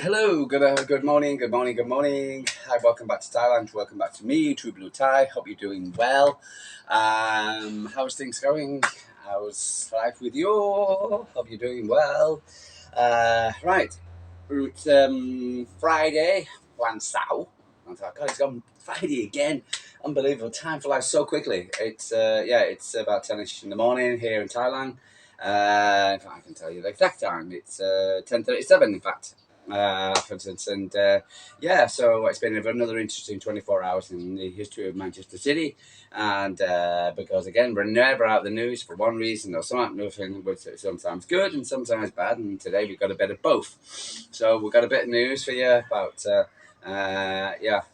Hello, good morning, good morning, good morning. Hi, welcome back to Thailand. Welcome back to me, True Blue Thai. Hope you're doing well. How's things going? How's life with you? Hope you're doing well. Right, it's Friday, one Sao. I thought, God, it's gone Friday again. Unbelievable. Time flies so quickly. It's about 10ish in the morning here in Thailand. If I can tell you the exact time, it's 10:37 in fact. For instance, and so it's been another interesting 24 hours in the history of Manchester City, and because again we're never out of the news for one reason or something, which is sometimes good and sometimes bad, and today we've got a bit of both. So we've got a bit of news for you about if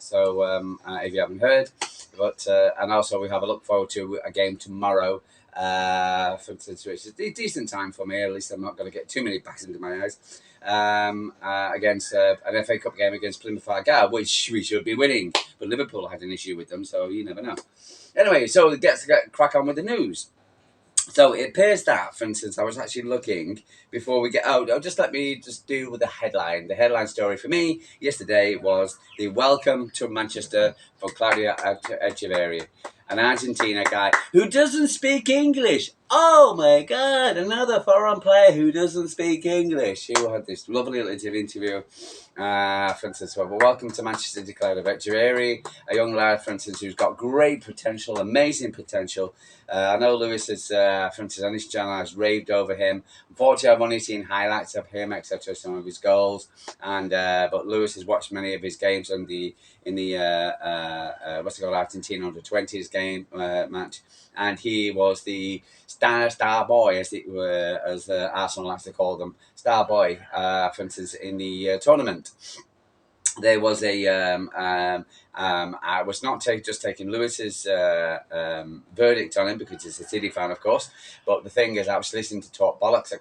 you haven't heard, but and also we have a look forward to a game tomorrow. For instance, which is a decent time for me. At least I'm not going to get too many backs into my eyes. Against an FA Cup game against Plymouth, which we should be winning, but Liverpool had an issue with them, so you never know. Anyway, so let's get crack on with the news. So it appears that, for instance, I was actually looking before we get out. Let me just do with the headline. The headline story for me yesterday was the welcome to Manchester for Claudio Echeverri, an Argentina guy who doesn't speak English. Oh my God, another foreign player who doesn't speak English. Who had this lovely little interview. For instance, welcome to Manchester City, Claudio Echeverri, a young lad, for instance, who's got great potential, amazing potential. I know Lewis has, for instance, on his channel has raved over him. Unfortunately, I've only seen highlights of him, etc., some of his goals, and but Lewis has watched many of his games in the Argentina under-20s game match, and he was the star boy, as Arsenal likes to call them, star boy, for instance, in the tournament. There was I was not just taking Lewis's verdict on him because he's a City fan, of course. But the thing is, I was listening to Talk Bollocks,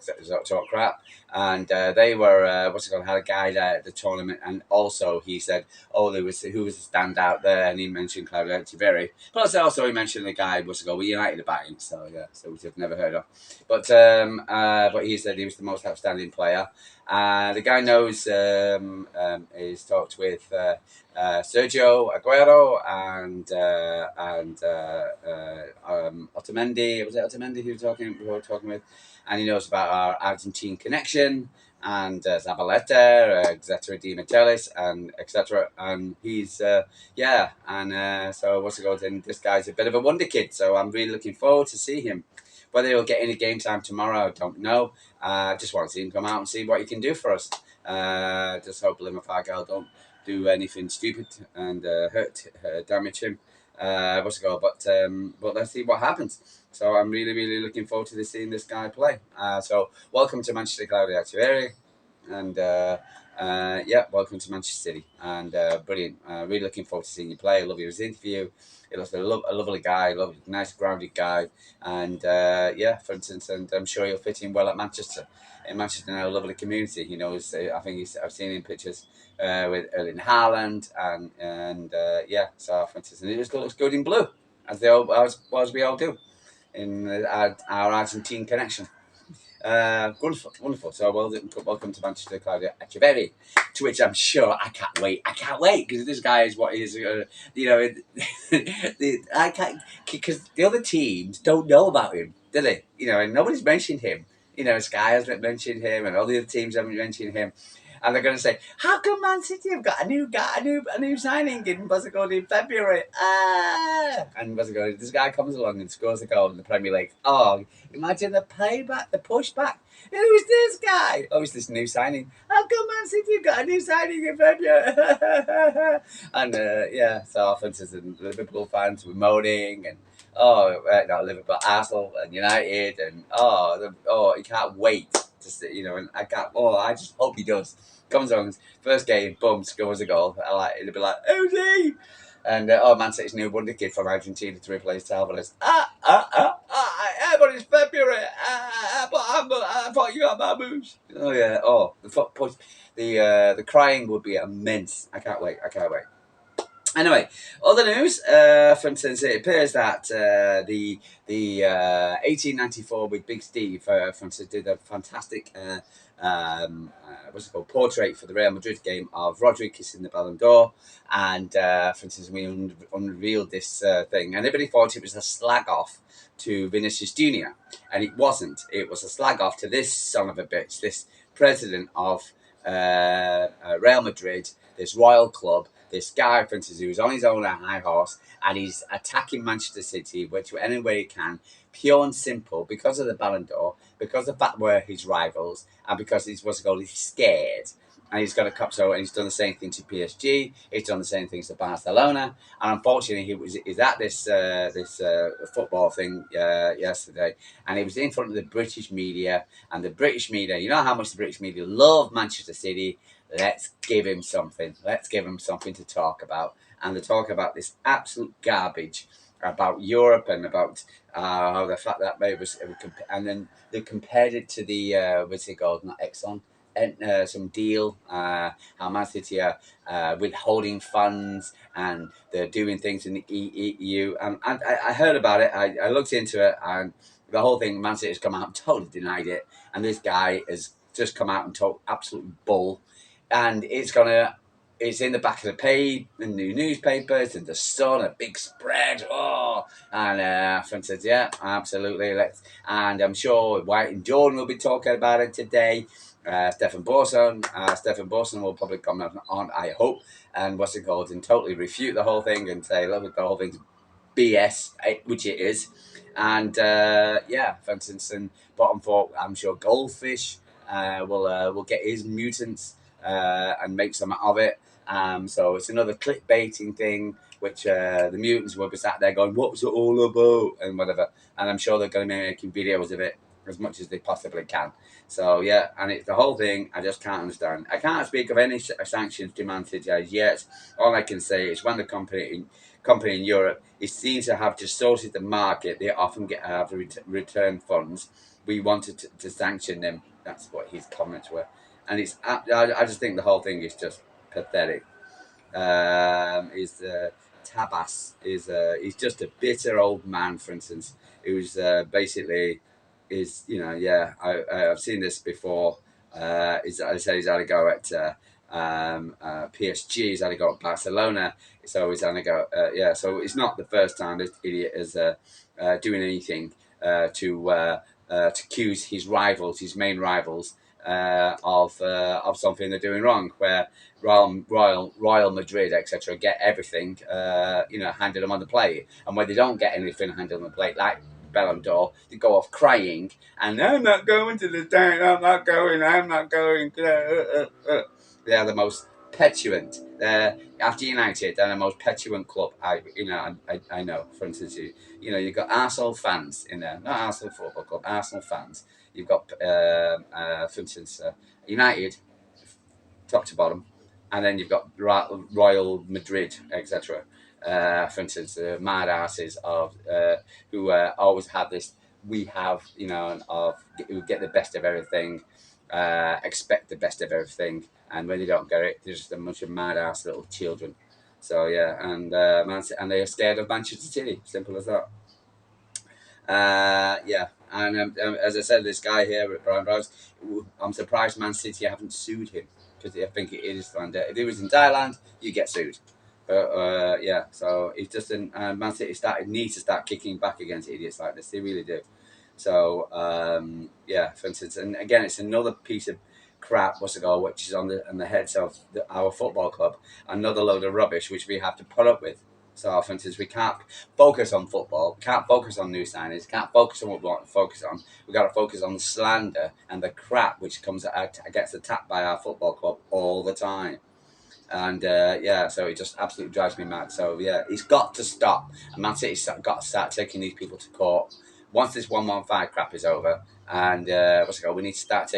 Talk Crap, and they were had a guy there at the tournament, and also he said, "Oh, who was the standout there?" And he mentioned Claudio Echeverri. Plus, also he mentioned the guy with United about him. So which I've never heard of. But he said he was the most outstanding player. The guy knows he's talked with Sergio Aguero and Otamendi. Was it Otamendi who we were talking with? And he knows about our Argentine connection and Zabaleta, etc. Di Michelis, and etc. And he's so and this guy's a bit of a wonder kid. So I'm really looking forward to see him. Whether he'll get any game time tomorrow, I don't know. Just want to see him come out and see what he can do for us. Just hope Plymouth don't do anything stupid and damage him. But let's see what happens. So I'm really, really looking forward to seeing this guy play. So welcome to Manchester, Claudio Echeverri, and welcome to Manchester City. And brilliant. Really looking forward to seeing you play. I love your interview. He looks a lovely guy, nice grounded guy, and for instance, and I'm sure he'll fit in well at Manchester. In Manchester now, a lovely community. You know, I've seen him pictures with Erling Haaland, So for instance, and it just looks good in blue, as we all do, in our Argentine connection. Wonderful. So welcome to Manchester, Claudio Echeverri. To which I'm sure I can't wait because this guy is what he is. I can't because the other teams don't know about him, do they? And nobody's mentioned him. Sky hasn't mentioned him, and all the other teams haven't mentioned him. And they're going to say, "How come Man City have got a new signing in in February?" And this guy comes along and scores a goal in the Premier League. Oh, imagine the payback, the pushback. Who's this guy? Oh, it's this new signing. How come Man City have got a new signing in February? And so often the Liverpool fans were moaning and. Not Liverpool, Arsenal and United, and he can't wait to see, and I can't. Oh, I just hope he does. Comes on first game, boom, scores a goal. It'll be like, who's he? And Man City's new wonder kid from Argentina to replace Tebas. But it's February. I thought you had my moves. Oh yeah. Oh, the foot push. The crying would be immense. I can't wait. Anyway, other news. For instance, it appears that the 1894 with Big Steve, for instance, did a fantastic what's it called, portrait for the Real Madrid game of Rodri kissing the Ballon d'Or, and for instance, we unrevealed this thing, and everybody thought it was a slag off to Vinicius Junior, and it wasn't. It was a slag off to this son of a bitch, this president of Real Madrid, this royal club, this guy, for instance, who's on his own high horse, and he's attacking Manchester City, which any way he can, pure and simple, because of the Ballon d'Or, because of the fact we're his rivals, and because he's what's it called, he's scared. And he's got a cup, so and he's done the same thing to PSG. He's done the same things to Barcelona, and unfortunately, he's at this football thing yesterday, and he was in front of the British media, and the British media, you know how much the British media love Manchester City. Let's give him something. Let's give him something to talk about, and to talk about this absolute garbage about Europe and about how the fact that maybe was, and then they compared it to the what's it called, not Exxon, and some deal, how Man City are withholding funds and they're doing things in the EU. And I heard about it. I looked into it, and the whole thing, Man City has come out and totally denied it. And this guy has just come out and talked absolute bull. And it's in the back of the page in the newspapers and the Sun, a big spread. Oh, and friend says, yeah, absolutely. And I'm sure White and Jordan will be talking about it today. Stefan Borson will probably come on, I hope, and what's it called, and totally refute the whole thing and say, look, the whole thing's BS, which it is. And yeah, for instance, and bottom four, I'm sure Goldfish will get his mutants and make some of it. So it's another clickbaiting thing, which the mutants will be sat there going, "What's it all about?" and whatever. And I'm sure they're going to be making videos of it as much as they possibly can. So yeah, and it's the whole thing. I just can't understand. I can't speak of any sanctions demanded as yet. All I can say is when the company in Europe is seen to have distorted the market, they often have return funds. We wanted to sanction them. That's what his comments were, and I just think the whole thing is just pathetic. Is Tabas is he's just a bitter old man, for instance, who's basically is, you know, yeah, I've seen this before. I said he's had a go at PSG, he's had a go at Barcelona, so he's had a go. Yeah, so it's not the first time this idiot is doing anything to accuse his rivals, his main rivals, of something they're doing wrong. Where Royal Madrid, etc., get everything, handed them on the plate, and when they don't get anything handed on the plate, like Ballon d'Or, they go off crying, and I'm not going to the town. I'm not going. They are the most petulant. After United, they're the most petulant club. I know. For instance, you've got Arsenal fans in there, not Arsenal Football Club, Arsenal fans. You've got, for instance, United, top to bottom, and then you've got Royal Madrid, etc. For instance, the mad asses of who always have this. We have, who get the best of everything, expect the best of everything, and when they don't get it, they're just a bunch of mad ass little children. So yeah, and and they are scared of Manchester City. Simple as that. Yeah, and as I said, this guy here at Brian Browse, I'm surprised Man City haven't sued him, because I think it is slander. If he was in Thailand, you get sued. But yeah, so he's just in Man City need to start kicking back against idiots like this. They really do. So yeah, for instance, and again, it's another piece of crap. What's it called? Which is on the heads of our football club. Another load of rubbish which we have to put up with. So, for instance, we can't focus on football, can't focus on new signings, can't focus on what we want to focus on. We've got to focus on the slander and the crap which gets attacked by our football club all the time. And yeah, so it just absolutely drives me mad. So yeah, it's got to stop. And Man City's got to start taking these people to court. Once this 115 crap is over, and we need to start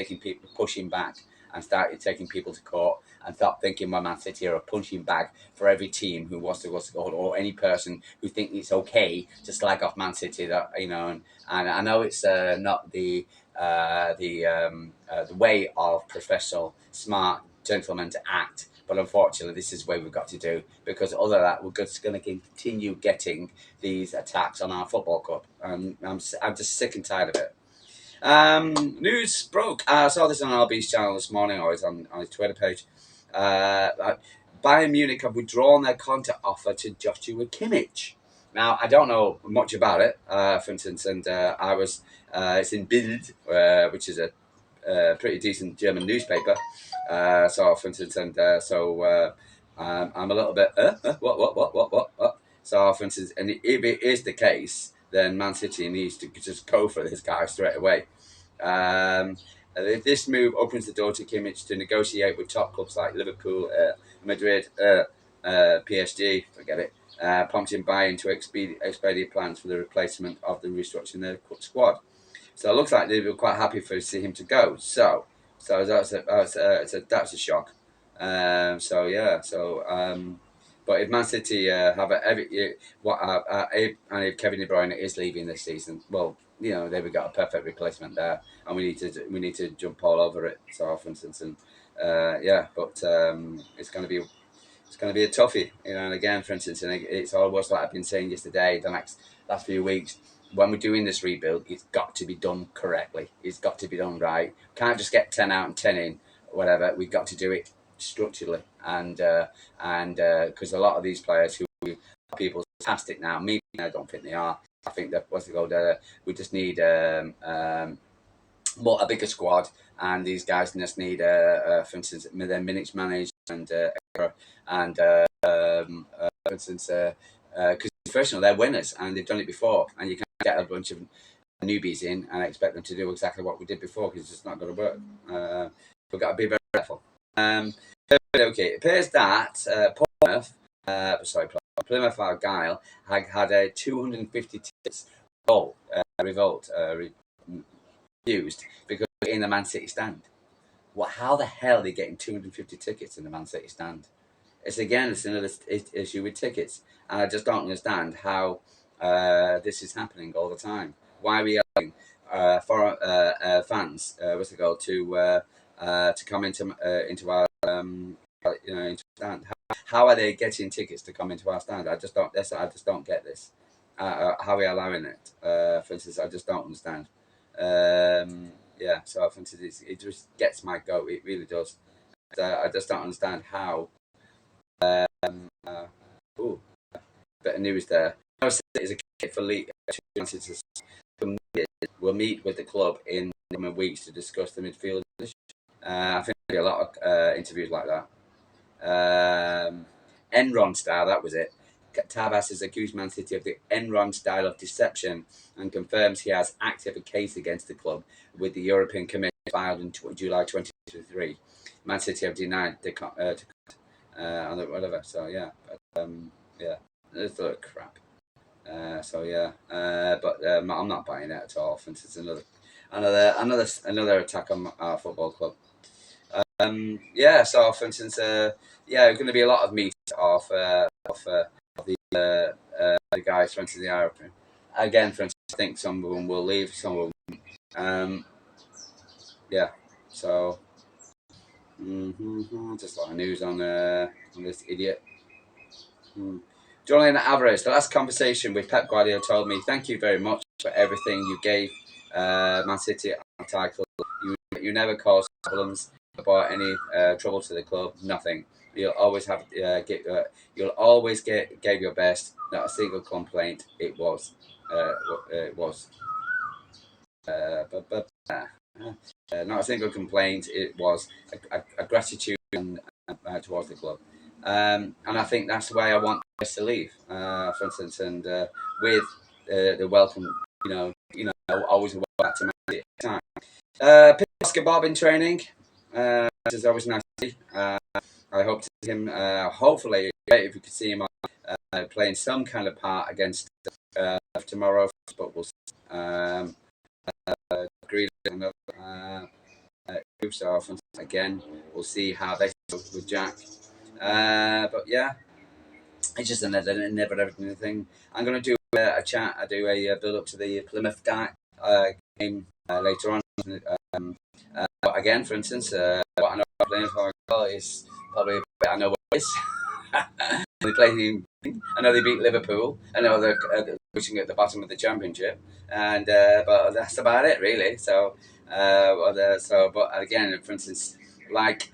pushing back and start taking people to court, and stop thinking Man City are a punching bag for every team who wants to go, or any person who thinks it's okay to slag off Man City. That and I know it's not the way of professional, smart gentlemen to act. But unfortunately, this is the way we've got to do, because other than that, we're just going to continue getting these attacks on our football club. And I'm just sick and tired of it. News broke. I saw this on RB's channel this morning, or it's on his Twitter page. Bayern Munich have withdrawn their contract offer to Joshua Kimmich. Now, I don't know much about it, for instance, and it's in Bild, which is a pretty decent German newspaper. So, for instance, I'm a little bit, what? So, for instance, and if it is the case, then Man City needs to just go for this guy straight away. This move opens the door to Kimmich to negotiate with top clubs like Liverpool, Madrid, PSG, forget it, prompting Bayern to expedite plans for the replacement of the restructuring their squad. So it looks like they were quite happy for him to go. So that's a shock. But if Man City have and if Kevin De Bruyne is leaving this season, well, they've got a perfect replacement there, and we need to jump all over it. So, for instance, and it's going to be a toughie, And again, for instance, and it's almost like I've been saying yesterday, the last few weeks. When we're doing this rebuild, it's got to be done correctly. It's got to be done right. Can't just get 10 out and 10 in, whatever. We've got to do it structurally, and because a lot of these players who people fantastic now, I don't think they are. I think that we just need a bigger squad, and these guys just need for instance, their minutes managed for instance, because professional, they're winners and they've done it before, and you can't get a bunch of newbies in and expect them to do exactly what we did before, because it's just not going to work. We've got to be very careful. Okay, it appears that Plymouth Argyle had a 250 tickets refused because in the Man City stand. How the hell are they getting 250 tickets in the Man City stand? It's another issue with tickets, and I just don't understand how this is happening all the time. Why are we allowing foreign fans, to come into our into stand? How are they getting tickets to come into our stand? I just don't get this. How are we allowing it? For instance, I just don't understand. So for instance, it just gets my goat. It really does. I just don't understand how. Bit of news there. Is a kit for league. We'll meet with the club in the coming weeks to discuss the midfield. I think there'll be a lot of interviews like that. Enron style, that was it. Tebas has accused Man City of the Enron style of deception and confirms he has active a case against the club with the European Commission filed in July 2023. Man City have denied the whatever. So it's a lot of crap. But I'm not buying it at all. Since it's another attack on our football club. So for instance, there's going to be a lot of meat of the guys, for instance, the European. Again, for instance, I think some of them will leave, some of them. So just a lot of news on this idiot. Julian Alvarez, the last conversation with Pep Guardiola told me, "Thank you very much for everything you gave Man City a title. You never caused problems about any trouble to the club. Nothing. You'll always gave your best. Not a single complaint. It was. Not a single complaint. It was a gratitude towards the club." And I think that's the way I want us to leave, for instance, and with the welcome, always welcome back to Man City. Basketball in training, which is always nice to see. I hope to see him, hopefully, if we could see him playing some kind of part against tomorrow, but we'll see. Agreed another so again, we'll see how they go with Jack. But yeah, it's just a never-ending thing. I'm going to do a chat. I do a build up to the Plymouth game later on. But again, for instance, what I know about Plymouth is probably I know what it is. They play. I know they beat Liverpool. I know they're pushing at the bottom of the championship, and but that's about it really. So, but again, for instance, like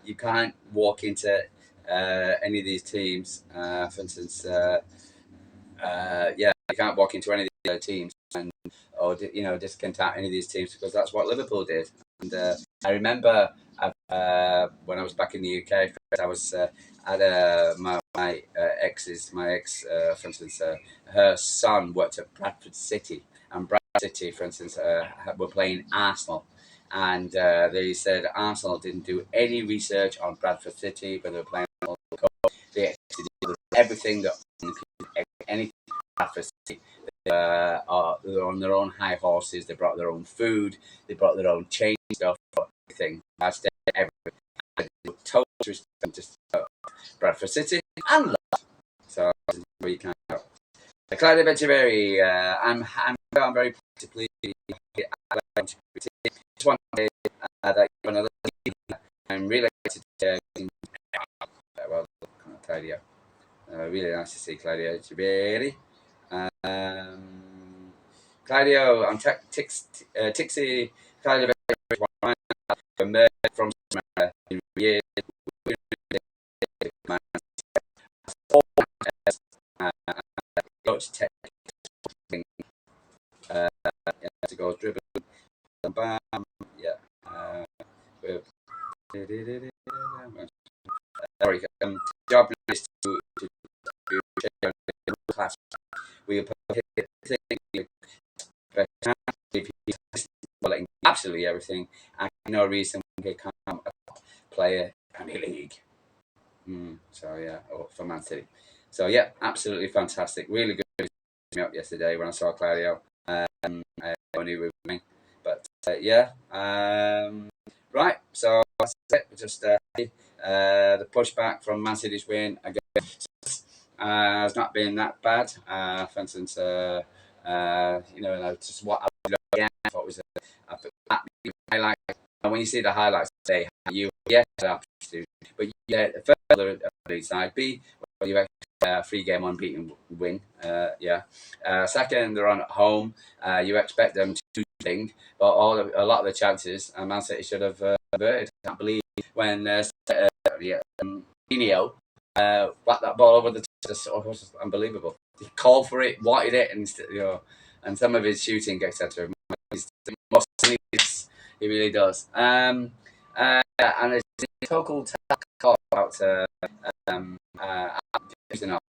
you can't walk into any of these teams. For instance, yeah, you can't walk into any of these other teams and or discount out any of these teams because that's what Liverpool did. And I remember when I was back in the UK, I was at my ex, for instance, her son worked at Bradford City, and Bradford City, for instance, were playing Arsenal. And they said Arsenal didn't do any research on Bradford City, but they were playing. They actually did everything that anything Bradford City. They're on their own high horses. They brought their own food. They brought their own chain stuff. Everything. That's everything. Total respect to Bradford City and love. So where you can go. Claudio Echeverri, I'm very pleased. Just one day that another. I'm really excited to well, Claudio. Really nice to see Claudio Echeverri. Claudio, I'm Tixie. Claudio Echeverri from years. Coach tech to go dribbling, bam, yeah. Sorry, job is to class. We absolutely everything, and no reason he can't become a player Premier League. So yeah, for Man City. So yeah, absolutely fantastic. Really good to me up yesterday when I saw Claudio. Only with me, but yeah. Right, so that's it. Just the pushback from Man City's win again has not been that bad. For instance, just what I thought was a highlight. When you see the highlights, say you yes, but yeah, the first side B, you have a 3-game unbeaten win. Yeah. Second, they're on at home. You expect them to do things, but a lot of the chances, Man City should have averted. I can't believe when Nino whacked that ball over the top. It was unbelievable. He called for it, wanted it, and some of his shooting, etc. He really does. And it's a total talk about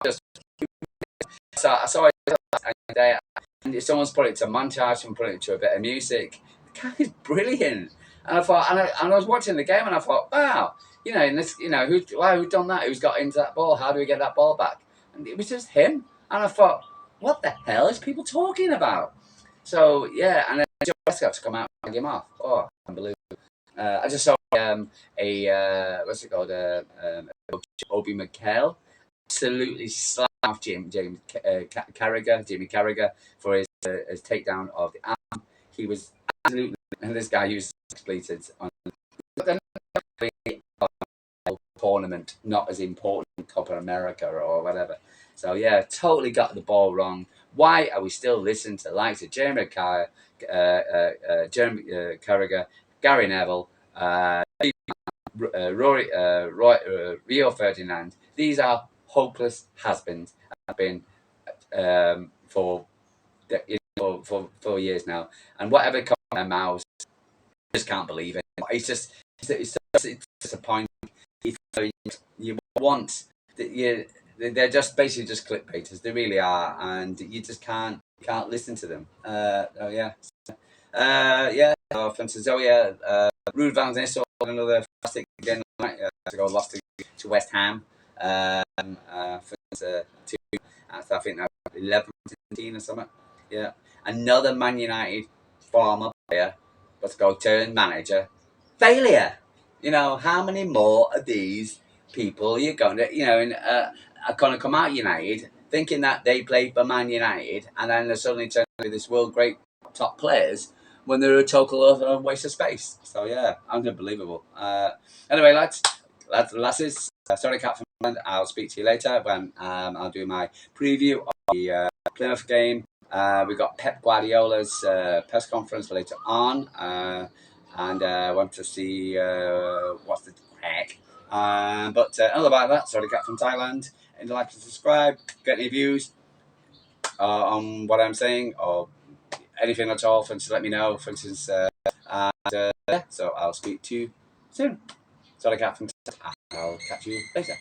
just so I saw it today, and someone's put it to montage and put it to a bit of music. The guy is brilliant, and I thought, and I was watching the game, and I thought, wow, who done that? Who's got into that ball? How do we get that ball back? And it was just him, and I thought, what the hell is people talking about? So yeah, and then Joe West got to come out and him off. Oh, unbelievable! I just saw what's it called? Obi Mikel absolutely slapped Jamie Carragher for his takedown of the arm. He was absolutely, and this guy used expletive on the tournament, not as important Copa America or whatever. So yeah, totally got the ball wrong. Why are we still listening to the likes of Jeremy Carragher, Gary Neville, Rio Ferdinand? These are hopeless has-beens. Have been for 4 years now, and whatever comes out of their mouths, just can't believe it. It's disappointing. You want they're just basically just clickbaiters. They really are, and you just can't listen to them. Oh yeah, yeah. For instance, Ruud van Nistelrooy, another fantastic again. To go lost to West Ham. For instance, I think that 11, 17 or something. Yeah, another Man United former player, let's go turn manager. Failure. How many more of these people are you going to, are going to come out United thinking that they play for Man United and then they're suddenly turning into this world great top players when they're a total waste of space. So yeah, unbelievable. Anyway, lads, lads and lasses, sorry, Cat from Thailand. I'll speak to you later when I'll do my preview of the Plymouth game. We've got Pep Guardiola's press conference later on, and I want to see what's the crack. But other about that, sorry, Cat from Thailand. And like to subscribe, get any views on what I'm saying or anything at all, for instance, let me know. For instance, yeah, so I'll speak to you soon. Sorry, Cat from Thailand. I'll catch you later.